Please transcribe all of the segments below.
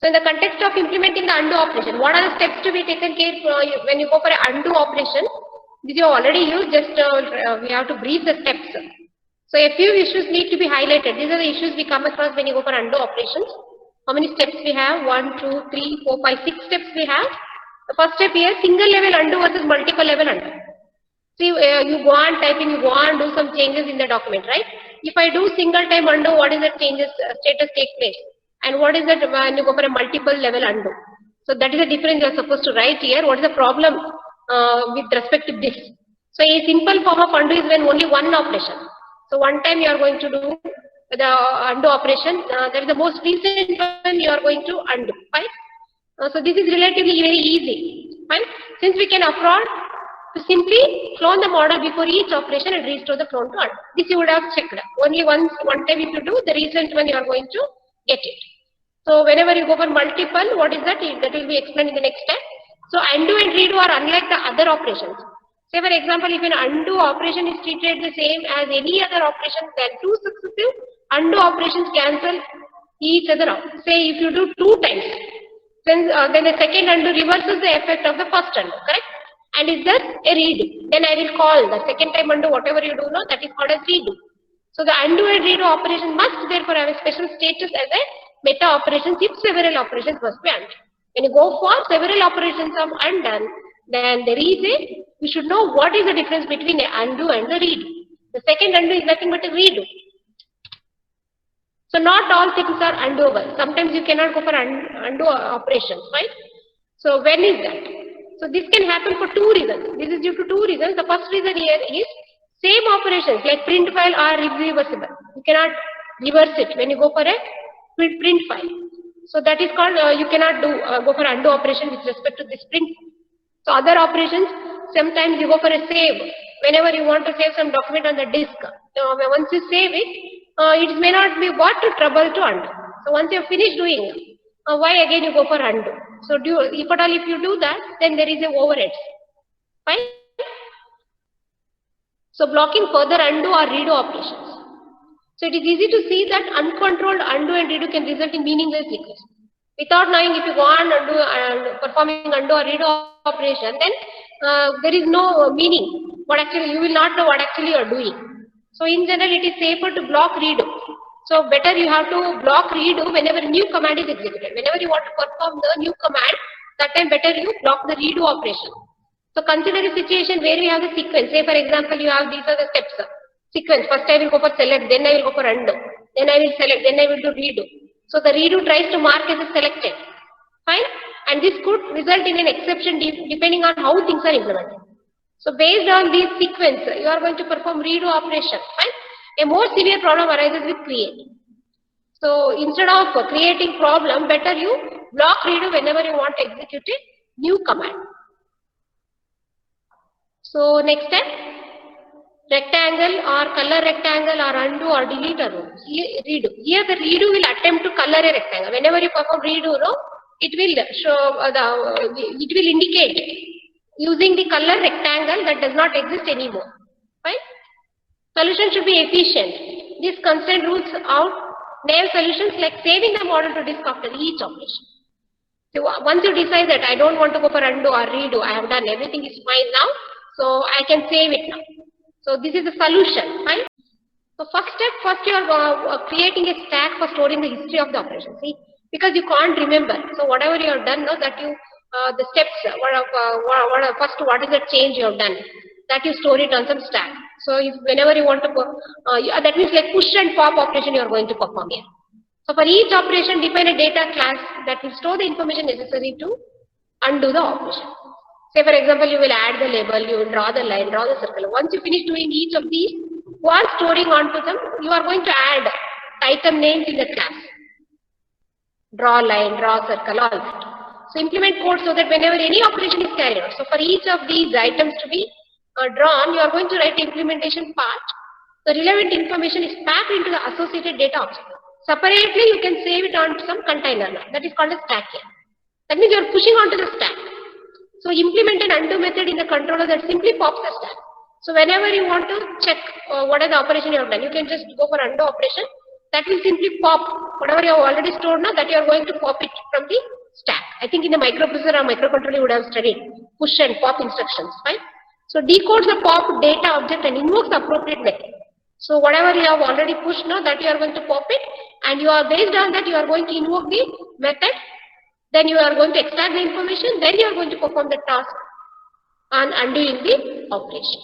So in the context of implementing the undo operation, what are the steps to be taken care when you go for an undo operation? This you already used, just we have to brief the steps. So a few issues need to be highlighted. These are the issues we come across when you go for undo operations. How many steps we have? 1, 2, 3, 4, 5, 6 steps we have. The first step here, single level undo versus multiple level undo. See, you go on typing, you go on do some changes in the document, right? If I do single time undo, what is the changes status take place? And what is that when you go for a multiple level undo? So that is the difference you are supposed to write here. What is the problem with respect to this? So a simple form of undo is when only one operation. So one time you are going to do the undo operation. That is the most recent one you are going to undo. Fine. So this is relatively very easy. Fine. Since we can afford to simply clone the model before each operation and restore the clone to undo. This you would have checked. Only one time if you do, the recent one you are going to get it. So whenever you go for multiple, what is that? That will be explained in the next step. So undo and redo are unlike the other operations. Say for example, if an undo operation is treated the same as any other operation, then two successive undo operations cancel each other out. Say if you do 2 times, then the second undo reverses the effect of the first undo, correct? And is that a redo? Then I will call the second time undo, whatever you do now, that is called as redo. So the undo and redo operation must therefore have a special status as a meta operations if several operations must be undone. When you go for several operations of undone, then there is we should know what is the difference between the undo and the redo. The second undo is nothing but a redo. So not all things are undoable. Sometimes you cannot go for undo operations, right? So when is that? So this can happen for 2 reasons. This is due to 2 reasons. The first reason here is same operations like print file are irreversible. You cannot reverse it when you go for a print file. So that is called you cannot do go for undo operation with respect to this print. So other operations, sometimes you go for a save. Whenever you want to save some document on the disk, once you save it, it may not be worth the trouble to undo. So once you have finished doing, why again you go for undo? So if at all if you do that, then there is a overhead. Fine. So blocking further undo or redo operations. So it is easy to see that uncontrolled undo and redo can result in meaningless requests. Without knowing if you go on undo and performing undo or redo operation, then there is no meaning. What actually you will not know what actually you are doing. So in general, it is safer to block redo. So better you have to block redo whenever a new command is executed. Whenever you want to perform the new command, that time better you block the redo operation. So consider a situation where we have the sequence. Say for example, you have these are the steps. Sequence. First I will go for select, then I will go for undo, then I will select, then I will do redo. So the redo tries to mark as a selected. Fine. And this could result in an exception depending on how things are implemented. So based on this sequence, you are going to perform redo operation. Fine. A more severe problem arises with create. So instead of creating problem, better you block redo whenever you want to execute a new command. So next step, rectangle or color rectangle or undo or delete a row. Redo. Here the redo will attempt to color a rectangle. Whenever you perform redo row, it will show it will indicate using the color rectangle that does not exist anymore. Right? Solution should be efficient. This constraint rules out naive solutions like saving the model to disk after each operation. So once you decide that I don't want to go for undo or redo, I have done everything is fine now, so I can save it now. So this is the solution, right? So first you are creating a stack for storing the history of the operation. See, because you can't remember. So whatever you have done now, that you the steps, what is the change you have done, that you store it on some stack. So if whenever you want to that means like push and pop operation you are going to perform here. So for each operation, define a data class that will store the information necessary to undo the operation. Say for example, you will add the label, you will draw the line, draw the circle. Once you finish doing each of these, while storing onto them, you are going to add item names in the class. Draw line, draw circle, all that. So implement code so that whenever any operation is carried out, so for each of these items to be drawn, you are going to write the implementation part. The relevant information is packed into the associated data object. Separately, you can save it onto some container. That is called a stack here. That means you are pushing onto the stack. So implement an undo method in the controller that simply pops the stack. So whenever you want to check what is the operation you have done, you can just go for undo operation. that will simply pop whatever you have already stored now, that you are going to pop it from the stack. I think in the microprocessor or microcontroller you would have studied push and pop instructions, right? So decodes the pop data object and invokes the appropriate method. So whatever you have already pushed now, that you are going to pop it, and you are based on that you are going to invoke the method, then you are going to extract the information, then you are going to perform the task on undoing the operation.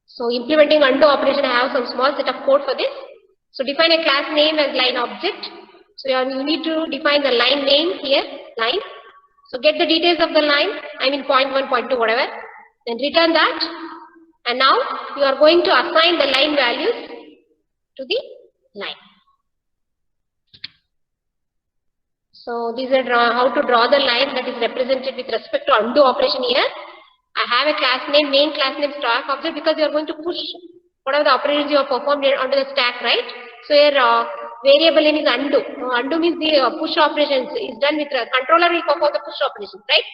So implementing undo operation, I have some small set of code for this. So define a class name as line object. So you need to define the line name here, line. So get the details of the line, I mean point 1, point 2, whatever. Then return that. And now you are going to assign the line values to the line. So these are how to draw the line that is represented with respect to undo operation here. I have a class name, main class name stack object, because you are going to push whatever the operations you have performed onto the stack, right? So here variable name is undo. Undo means the push operations is done with the controller will perform the push operations, right?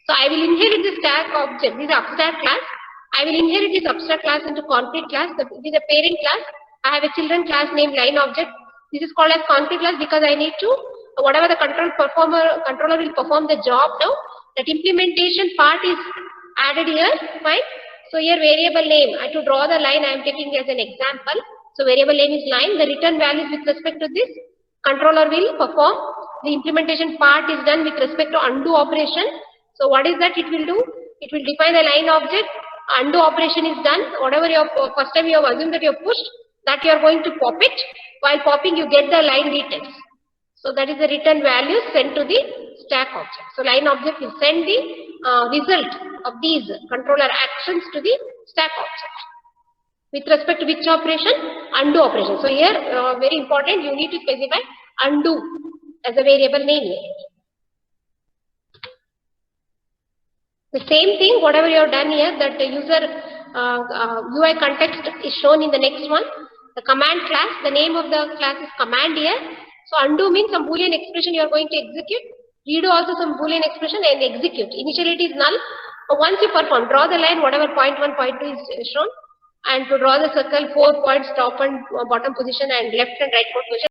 So I will inherit the stack object. This is abstract class. I will inherit this abstract class into concrete class. This is a parent class. I have a children class named line object. This is called as concrete class because I need to whatever the controller will perform the job now. That implementation part is added here, fine. So here variable name, I to draw the line I am taking as an example. So variable name is line, the return values with respect to this controller will perform. The implementation part is done with respect to undo operation. So what is that it will do? It will define the line object, undo operation is done. Whatever you have, first time you have assumed that you have pushed, that you are going to pop it. While popping you get the line details. So that is the return value sent to the stack object. So line object will send the result of these controller actions to the stack object. With respect to which operation? Undo operation. So here very important, you need to specify undo as a variable name here. The same thing whatever you have done here, that the user UI context is shown in the next one. The command class, the name of the class is command here. So undo means some boolean expression you are going to execute. Redo also some boolean expression and execute. Initially it is null. But once you perform, draw the line, whatever point 1, point 2 is shown. And to draw the circle, 4 points top and bottom position and left and right position.